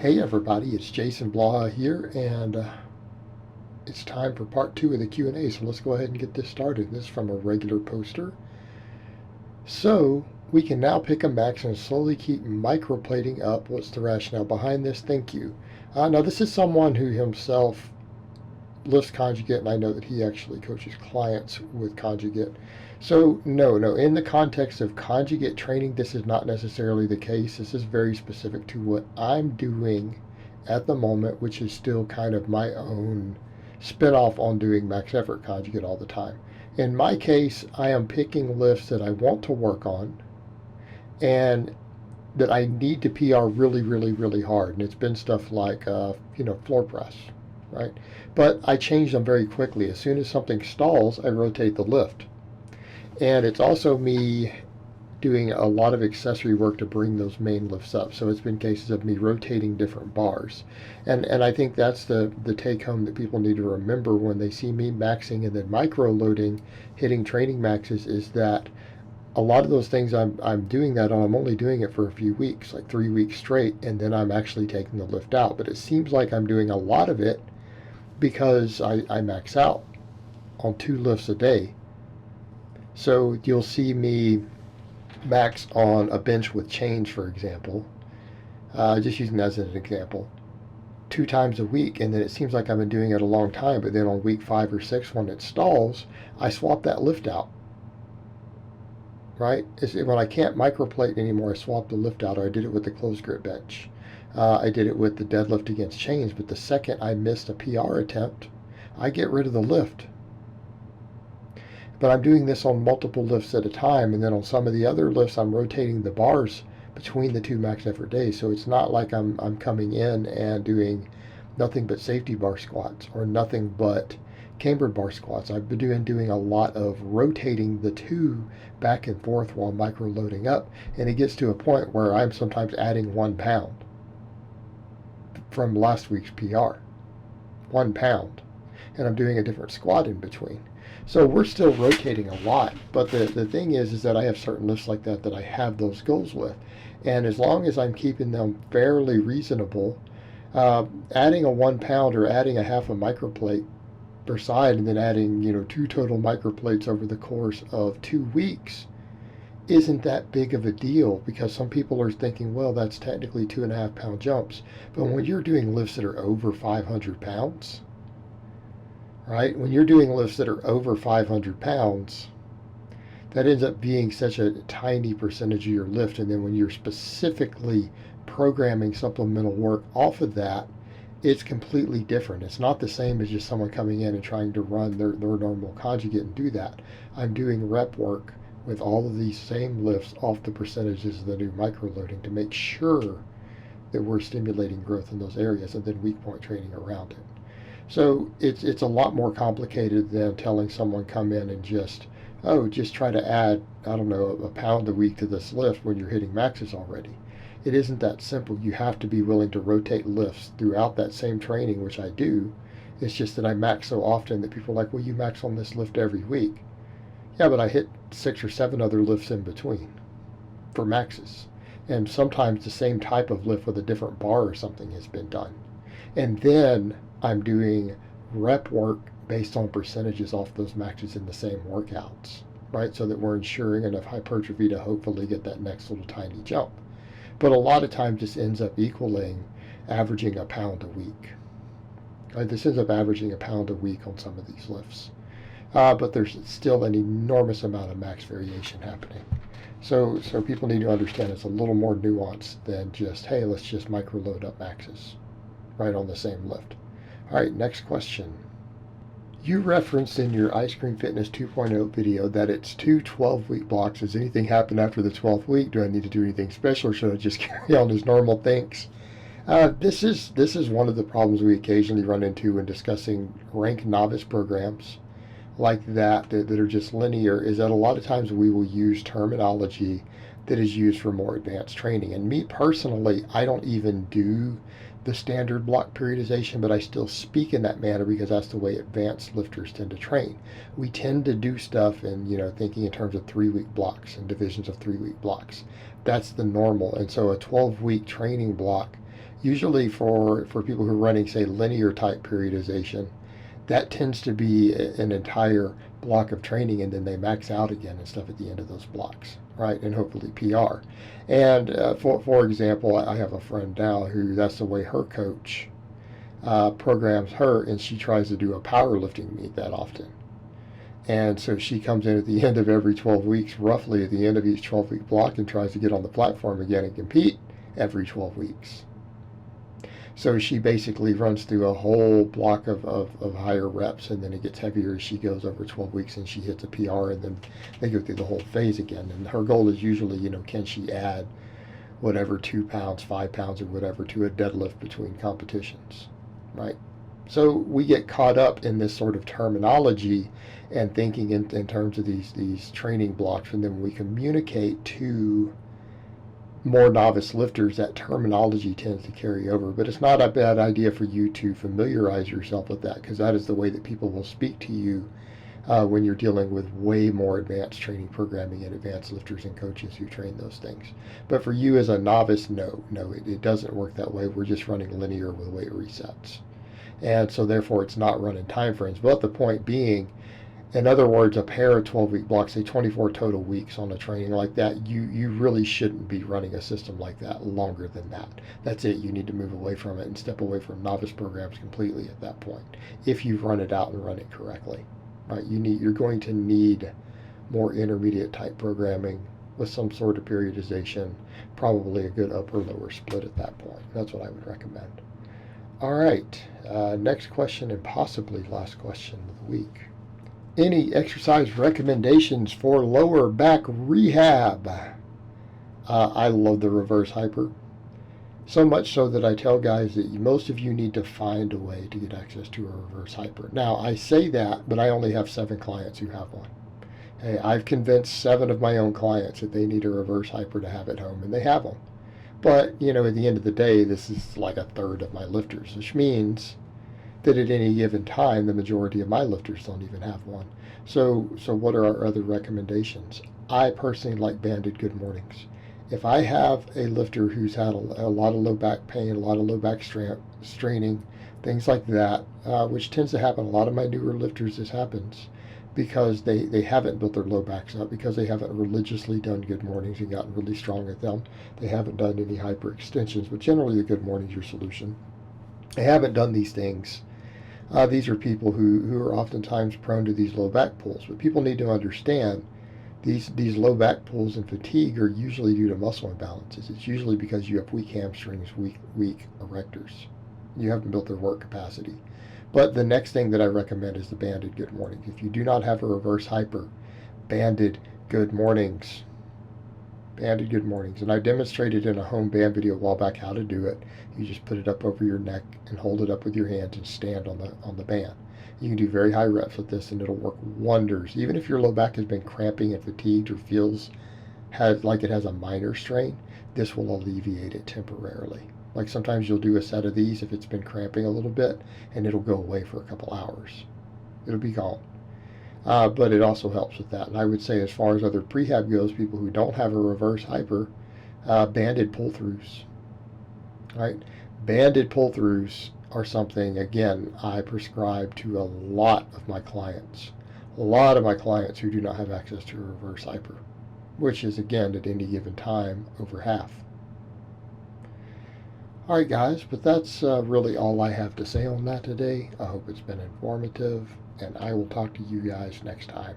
Hey everybody, it's Jason Blaha here, and it's time for part 2 of the Q&A, so let's go ahead and get this started. This is from a regular poster. So, we can now pick a max and slowly keep microplating up. What's the rationale behind this? Thank you. Now, this is someone who himself lifts conjugate, and I know that he actually coaches clients with conjugate. So, no, in the context of conjugate training, this is not necessarily the case. This is very specific to what I'm doing at the moment, which is still kind of my own spin-off on doing max effort conjugate all the time. In my case, I am picking lifts that I want to work on and that I need to PR really, really, really hard. And it's been stuff like, floor press, right? But I change them very quickly. As soon as something stalls, I rotate the lift. And it's also me doing a lot of accessory work to bring those main lifts up. So it's been cases of me rotating different bars. And I think that's the take home that people need to remember when they see me maxing and then micro loading, hitting training maxes, is that a lot of those things I'm doing that on, I'm only doing it for a few weeks, like 3 weeks straight, and then I'm actually taking the lift out. But it seems like I'm doing a lot of it because I max out on 2 lifts a day. So you'll see me max on a bench with chains, for example, just using that as an example, 2 times a week, and then it seems like I've been doing it a long time, but then on week 5 or 6 when it stalls, I swap that lift out, right? When I can't microplate anymore, I swap the lift out, or I did it with the closed grip bench. I did it with the deadlift against chains, but the second I missed a PR attempt, I get rid of the lift. But I'm doing this on multiple lifts at a time, and then on some of the other lifts, I'm rotating the bars between the 2 max effort days. So it's not like I'm coming in and doing nothing but safety bar squats or nothing but cambered bar squats. I've been doing a lot of rotating the 2 back and forth while micro loading up, and it gets to a point where I'm sometimes adding 1 pound from last week's PR. 1 pound. And I'm doing a different squat in between. So we're still rotating a lot, but the thing is that I have certain lifts like that I have those goals with. And as long as I'm keeping them fairly reasonable, adding a 1 pound or adding a half a microplate per side and then adding 2 total microplates over the course of 2 weeks isn't that big of a deal, because some people are thinking, well, that's technically 2.5 pound jumps. But when you're doing lifts that are over 500 pounds, right? When you're doing lifts that are over 500 pounds, that ends up being such a tiny percentage of your lift. And then when you're specifically programming supplemental work off of that, it's completely different. It's not the same as just someone coming in and trying to run their normal conjugate and do that. I'm doing rep work with all of these same lifts off the percentages of the new microloading to make sure that we're stimulating growth in those areas, and then weak point training around it. So it's a lot more complicated than telling someone come in and just try to add, I don't know, a pound a week to this lift when you're hitting maxes already. It isn't that simple. You have to be willing to rotate lifts throughout that same training, which I do. It's just that I max so often that people are like, well, you max on this lift every week. Yeah, but I hit 6 or 7 other lifts in between for maxes. And sometimes the same type of lift with a different bar or something has been done. And then I'm doing rep work based on percentages off those maxes in the same workouts, right? So that we're ensuring enough hypertrophy to hopefully get that next little tiny jump. But a lot of times this ends up equaling averaging a pound a week. Right? This ends up averaging a pound a week on some of these lifts. But there's still an enormous amount of max variation happening. So people need to understand it's a little more nuanced than just, hey, let's just micro load up maxes right on the same lift. All right, next question. You referenced in your Ice Cream Fitness 2.0 video that it's 2 12-week blocks. Does anything happen after the 12th week? Do I need to do anything special, or should I just carry on as normal? Thanks. This is one of the problems we occasionally run into when discussing rank novice programs like that are just linear, is that a lot of times we will use terminology that is used for more advanced training. And me personally, I don't even do the standard block periodization, but I still speak in that manner because that's the way advanced lifters tend to train. We tend to do stuff in, thinking in terms of 3-week blocks and divisions of 3-week blocks. That's the normal. And so a 12-week training block Usually for people who are running, say, linear type periodization, that tends to be an entire block of training, and then they max out again and stuff at the end of those blocks, right? And hopefully PR. And for example, I have a friend now who that's the way her coach programs her, and she tries to do a powerlifting meet that often. And so she comes in at the end of every 12 weeks, roughly at the end of each 12-week block, and tries to get on the platform again and compete every 12 weeks. So she basically runs through a whole block of higher reps, and then it gets heavier as she goes over 12 weeks, and she hits a PR, and then they go through the whole phase again. And her goal is usually, can she add whatever 2 pounds, 5 pounds, or whatever to a deadlift between competitions, right? So we get caught up in this sort of terminology and thinking in terms of these training blocks, and then when we communicate to more novice lifters, that terminology tends to carry over. But it's not a bad idea for you to familiarize yourself with that, because that is the way that people will speak to you when you're dealing with way more advanced training programming and advanced lifters and coaches who train those things. But for you as a novice, no, it doesn't work that way. We're just running linear with weight resets. And so therefore it's not run in time frames. But the point being, in other words, a pair of 12-week blocks, say 24 total weeks on a training like that, you really shouldn't be running a system like that longer than that. That's it. You need to move away from it and step away from novice programs completely at that point, if you run it out and run it correctly. Right? You're going to need more intermediate type programming with some sort of periodization, probably a good upper lower split at that point. That's what I would recommend. All right, next question, and possibly last question of the week. Any exercise recommendations for lower back rehab? I love the reverse hyper. So much so that I tell guys that most of you need to find a way to get access to a reverse hyper. Now, I say that, but I only have 7 clients who have one. Hey, I've convinced 7 of my own clients that they need a reverse hyper to have at home, and they have them. But, at the end of the day, this is like a third of my lifters, which means that at any given time, the majority of my lifters don't even have one. So what are our other recommendations? I personally like banded good mornings. If I have a lifter who's had a lot of low back pain, a lot of low back straining, things like that, which tends to happen, a lot of my newer lifters, this happens because they haven't built their low backs up, because they haven't religiously done good mornings and gotten really strong at them. They haven't done any hyperextensions, but generally the good morning's your solution. They haven't done these things. These are people who are oftentimes prone to these low back pulls. But people need to understand these low back pulls and fatigue are usually due to muscle imbalances. It's usually because you have weak hamstrings, weak erectors. You haven't built their work capacity. But the next thing that I recommend is the banded good morning. If you do not have a reverse hyper, banded good mornings. Banded good mornings. And I demonstrated in a home band video a while back how to do it. You just put it up over your neck and hold it up with your hands and stand on the band. You can do very high reps with this, and it'll work wonders. Even if your low back has been cramping and fatigued or feels like it has a minor strain, this will alleviate it temporarily. Like sometimes you'll do a set of these if it's been cramping a little bit, and it'll go away for a couple hours. It'll be gone. But it also helps with that. And I would say, as far as other prehab goes, people who don't have a reverse hyper, banded pull-throughs. Right? Banded pull-throughs are something, again, I prescribe to a lot of my clients. A lot of my clients who do not have access to a reverse hyper, which is, again, at any given time, over half. All right, guys, but that's really all I have to say on that today. I hope it's been informative, and I will talk to you guys next time.